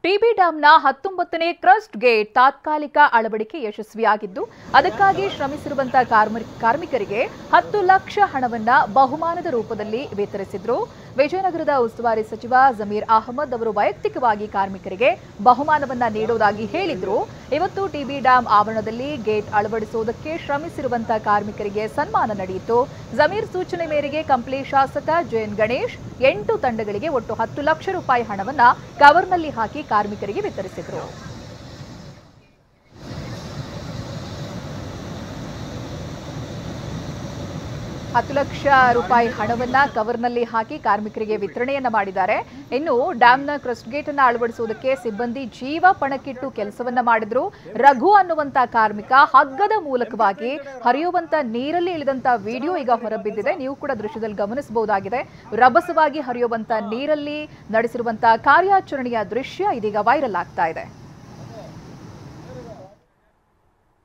TB ಡ್ಯಾಂನ 19ನೇ crust gate ತಾತ್ಕಾಲಿಕ ಅಳವಡಿಕೆ ಯಶಸ್ವಿಯಾಗಿದ್ದು ಅದಕ್ಕಾಗಿ ಶ್ರಮಿಸಿರುವಂತಹ ಕಾರ್ಮಿಕರಿಗೆ 10 ಲಕ್ಷ ಹಣವನ್ನ ಬಹುಮಾನದ ರೂಪದಲ್ಲಿ ವಿತರಿಸಿದ್ರು. ವಿಜಯನಗರದ ಉಸ್ತುವಾರಿ ಸಚಿವ ಜಮೀರ್ ಅಹಮದ್ ಅವರು ವೈಯಕ್ತಿಕವಾಗಿ ಕಾರ್ಮಿಕರಿಗೆ ಬಹುಮಾನವನ್ನ ನೀಡುವುದಾಗಿ ಹೇಳಿದ್ರು. ಇವತ್ತು ಟಿಬಿ ಡ್ಯಾಂ ಆವರಣದಲ್ಲಿ ಗೇಟ್ ಅಳವಡಿಸುವುದಕ್ಕೆ ಶ್ರಮಿಸಿರುವಂತಹ ಕಾರ್ಮಿಕರಿಗೆ ಸನ್ಮಾನ ನಡೆಯಿತು. ಜಮೀರ್ ಸೂಚನೆ ಮೇರೆಗೆ ಕಂಪ್ಲಿ ಶಾಸಕ ಜೆಎನ್ ಗಣೇಶ್ 8 ತಂಡಗಳಿಗೆ ಒಟ್ಟು 10 ಲಕ್ಷ ರೂಪಾಯಿ ಹಣವನ್ನ ಕವರ್ನಲ್ಲಿ ಹಾಕಿ ಕಾರ್ಮಿಕರಿಗೆ ವಿತರಿಸಿದರು. 10 ಲಕ್ಷ ರೂಪಾಯಿ ಹಣವನ್ನ ಕವರ್ನಲ್ಲಿ ಹಾಕಿ ಕಾರ್ಮಿಕರಿಗೆ ವಿತರಣೆಯನ್ನ ಮಾಡಿದ್ದಾರೆ. ಇನ್ನು ಡ್ಯಾಂನ ಕ್ರಸ್ಟ್ ಗೇಟ್ ಅನ್ನು ಅಳವಡಿಸುವುದಕ್ಕೆ ಸಿಬ್ಬಂದಿ ಜೀವ ಪಣಕ್ಕಿಟ್ಟು ಕೆಲಸವನ್ನ ಮಾಡಿದ್ರು. ರಘು ಅನ್ನುವಂತ ಕಾರ್ಮಿಕ ಹಗ್ಗದ ಮೂಲಕವಾಗಿ ಹರಿಯುವಂತ ನೀರಲ್ಲಿ ಇಳಿದಂತ ವಿಡಿಯೋ ಈಗ ಹೊರಬಿದ್ದಿದೆ. ನೀವು ಕೂಡ ದೃಶ್ಯದಲ್ಲಿ ಗಮನಿಸಬಹುದಾಗಿದೆ. ರಭಸವಾಗಿ ಹರಿಯುವಂತ ನೀರಲ್ಲಿ ನಡೆಸಿರುವಂತಹ ಕಾರ್ಯಾಚರಣೆಯ ದೃಶ್ಯ ಇದೀಗ ವೈರಲ್ ಆಗ್ತಾ ಇದೆ.